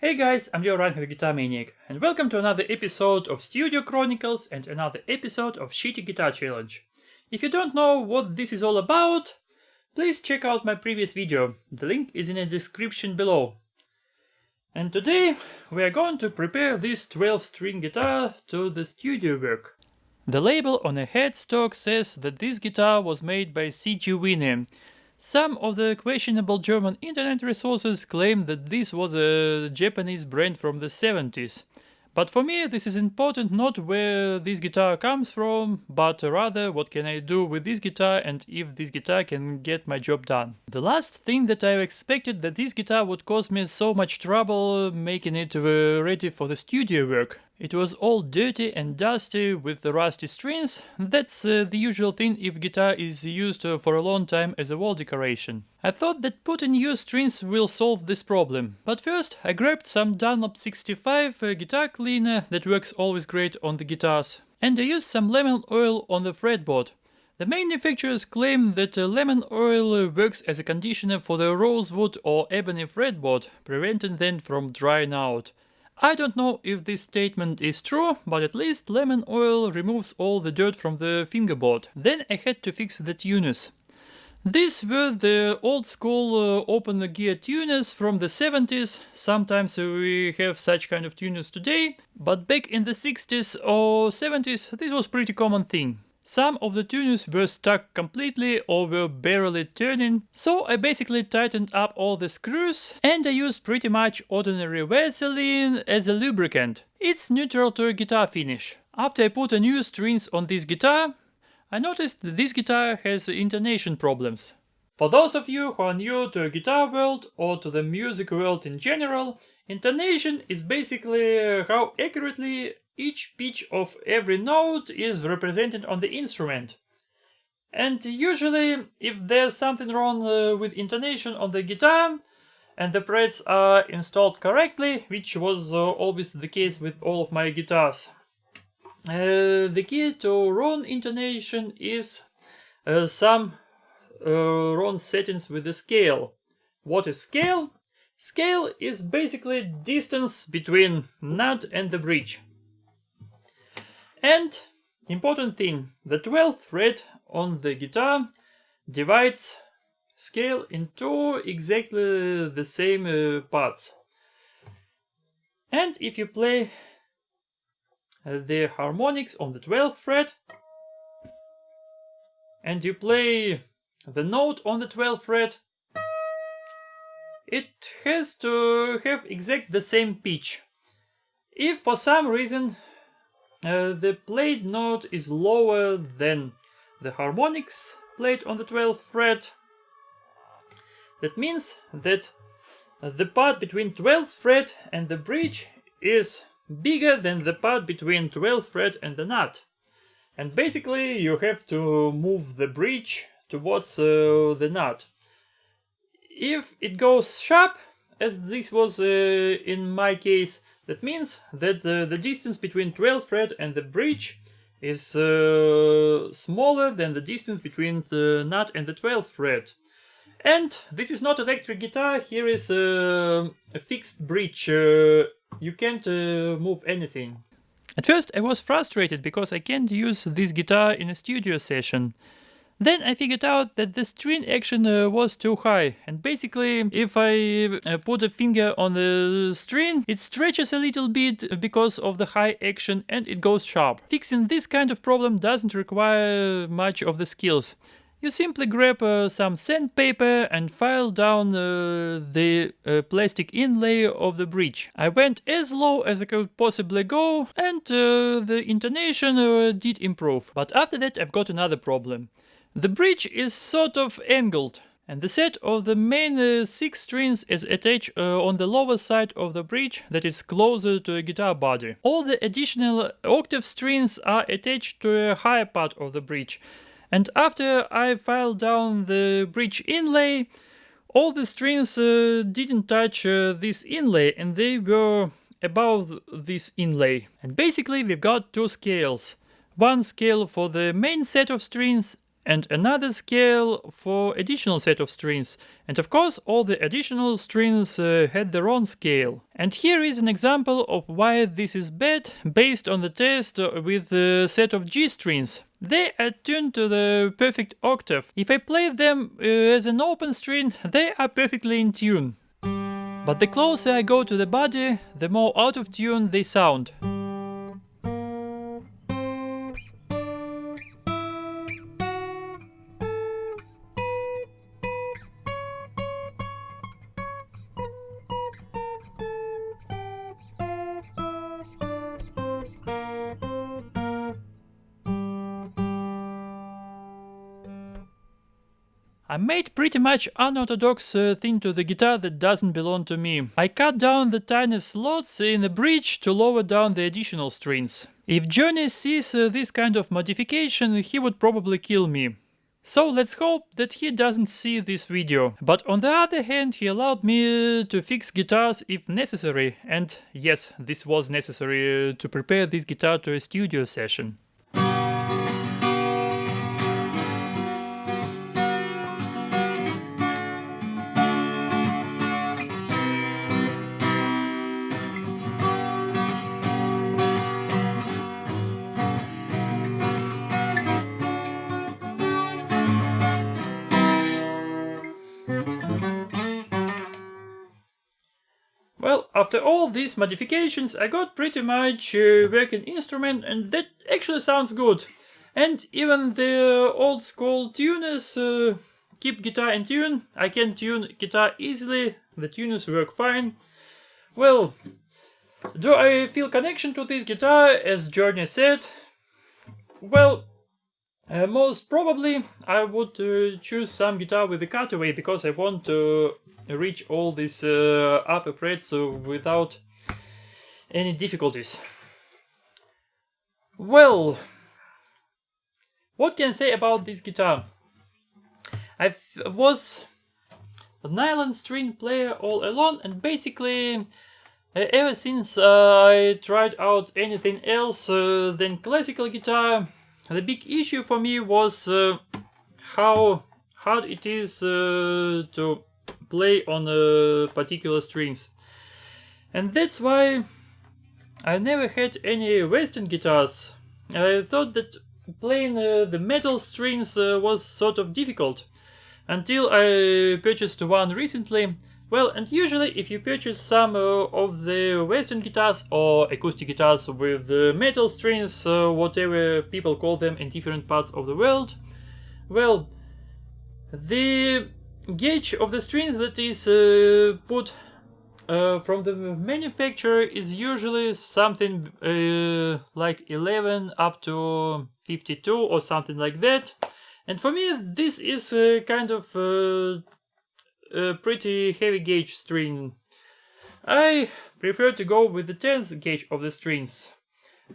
Hey guys, I'm your Reinhardt Guitar Maniac, and welcome to another episode of Studio Chronicles and another episode of Shitty Guitar Challenge. If you don't know what this is all about, please check out my previous video. The link is in the description below. And today we are going to prepare this 12-string guitar to the studio work. The label on a headstock says that this guitar was made by C.G. Winne. Some of the questionable German internet resources claim that this was a Japanese brand from the 70s. But for me this is important not where this guitar comes from, but rather what can I do with this guitar and if this guitar can get my job done. The last thing that I expected that this guitar would cause me so much trouble making it ready for the studio work. It was all dirty and dusty with the rusty strings. That's the usual thing if guitar is used for a long time as a wall decoration. I thought that putting new strings will solve this problem. But first I grabbed some Dunlop 65 guitar cleaner that works always great on the guitars. And I used some lemon oil on the fretboard. The manufacturers claim that lemon oil works as a conditioner for the rosewood or ebony fretboard, preventing them from drying out. I don't know if this statement is true, but at least lemon oil removes all the dirt from the fingerboard. Then I had to fix the tuners. These were the old school open gear tuners from the 70s. Sometimes we have such kind of tuners today, but back in the 60s or 70s this was pretty common thing. Some of the tuners were stuck completely or were barely turning, so I basically tightened up all the screws and I used pretty much ordinary Vaseline as a lubricant. It's neutral to a guitar finish. After I put a new strings on this guitar, I noticed that this guitar has intonation problems. For those of you who are new to a guitar world or to the music world in general, intonation is basically how accurately each pitch of every note is represented on the instrument. And usually, if there's something wrong with intonation on the guitar and the frets are installed correctly, which was always the case with all of my guitars, the key to wrong intonation is some wrong settings with the scale. What is scale? Scale is basically distance between nut and the bridge. And important thing, the 12th fret on the guitar divides scale into exactly the same parts. And if you play the harmonics on the 12th fret and you play the note on the 12th fret, it has to have exact the same pitch. If for some reason the played note is lower than the harmonics played on the 12th fret, that means that the part between 12th fret and the bridge is bigger than the part between 12th fret and the nut. And basically you have to move the bridge towards the nut. If it goes sharp, as this was in my case, that means that the distance between 12th fret and the bridge is smaller than the distance between the nut and the 12th fret. And this is not electric guitar, here is a fixed bridge, you can't move anything. At first I was frustrated because I can't use this guitar in a studio session. Then I figured out that the string action was too high, and basically if I put a finger on the string, it stretches a little bit because of the high action and it goes sharp. Fixing this kind of problem doesn't require much of the skills. You simply grab some sandpaper and file down the plastic inlay of the bridge. I went as low as I could possibly go and the intonation did improve. But after that I've got another problem. The bridge is sort of angled, and the set of the main 6 strings is attached on the lower side of the bridge that is closer to a guitar body. All the additional octave strings are attached to a higher part of the bridge, and after I filed down the bridge inlay, all the strings didn't touch this inlay and they were above this inlay. And basically we've got 2 scales. One scale for the main set of strings and another scale for additional set of strings. And of course, all the additional strings had their own scale. And here is an example of why this is bad, based on the test with the set of G strings. They are tuned to the perfect octave. If I play them as an open string, they are perfectly in tune. But the closer I go to the body, the more out of tune they sound. I made pretty much unorthodox thing to the guitar that doesn't belong to me. I cut down the tiny slots in the bridge to lower down the additional strings. If Johnny sees this kind of modification, he would probably kill me. So let's hope that he doesn't see this video. But on the other hand, he allowed me to fix guitars if necessary. And yes, this was necessary to prepare this guitar to a studio session. Well, after all these modifications, I got pretty much a working instrument, and that actually sounds good. And even the old school tuners keep guitar in tune. I can tune guitar easily, the tuners work fine. Well, do I feel connection to this guitar, as Johnny said? Well, most probably I would choose some guitar with a cutaway, because I want to reach all these upper frets without any difficulties. Well, what can I say about this guitar? I was a nylon string player all along, and basically ever since I tried out anything else than classical guitar, the big issue for me was how hard it is to play on particular strings. And that's why I never had any Western guitars. I thought that playing the metal strings was sort of difficult, until I purchased one recently. Well, and usually if you purchase some of the Western guitars or acoustic guitars with metal strings, whatever people call them in different parts of the world, well, the gauge of the strings that is put from the manufacturer is usually something like 11 up to 52 or something like that. And for me, this is kind of a pretty heavy gauge string. I prefer to go with the 10th gauge of the strings.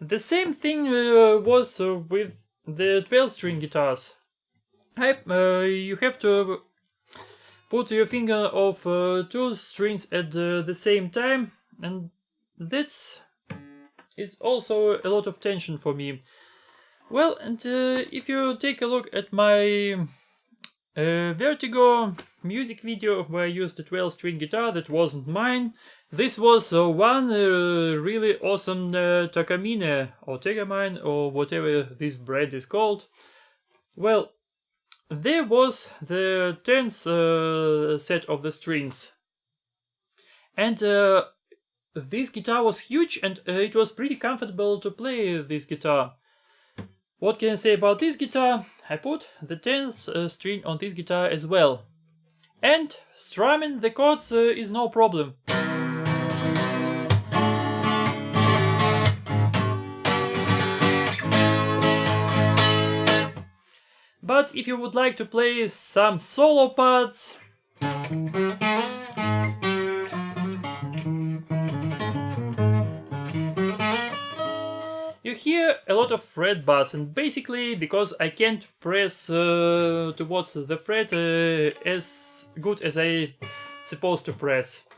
The same thing was with the 12-string guitars. You have to put your finger of two strings at the same time, and that's is also a lot of tension for me. Well, and if you take a look at my Vertigo music video where I used a 12-string guitar that wasn't mine, this was one really awesome Takamine or Tegamine or whatever this brand is called. Well, there was the 10th set of the strings, and this guitar was huge, and it was pretty comfortable to play this guitar. What can I say about this guitar? I put the 10th string on this guitar as well, and strumming the chords is no problem. But if you would like to play some solo parts, you hear a lot of fret buzz, and basically because I can't press towards the fret as good as I supposed to press.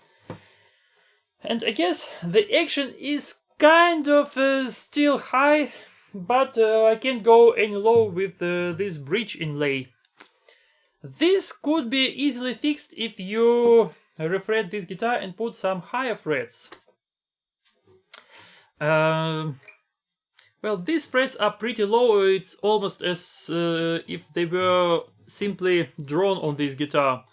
And I guess the action is kind of still high, but I can't go any lower with this bridge inlay. This could be easily fixed if you refret this guitar and put some higher frets. Well, these frets are pretty low. It's almost as if they were simply drawn on this guitar.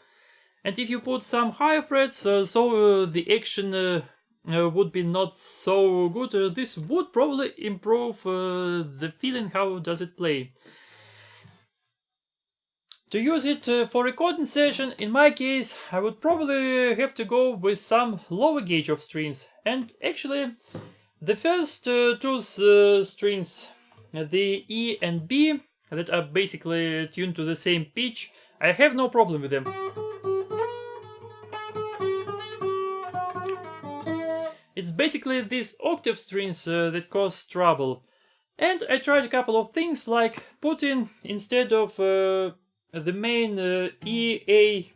And if you put some higher frets, the action would be not so good. This would probably improve the feeling how does it play. To use it for recording session, in my case, I would probably have to go with some lower gauge of strings. And actually, the first two strings, the E and B, that are basically tuned to the same pitch, I have no problem with them. It's basically these octave strings that cause trouble. And I tried a couple of things, like putting, instead of the main E, A,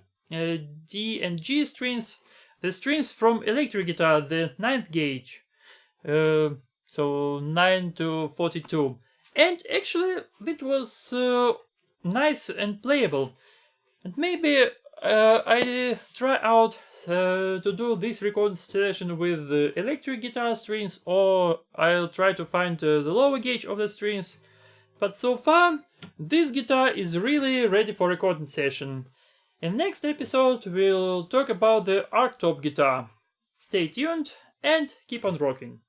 D and G strings, the strings from electric guitar, the 9th gauge. So 9 to 42. And actually it was nice and playable. And maybe I try out to do this recording session with the electric guitar strings, or I'll try to find the lower gauge of the strings. But so far, this guitar is really ready for recording session. In next episode, we'll talk about the archtop guitar. Stay tuned and keep on rocking.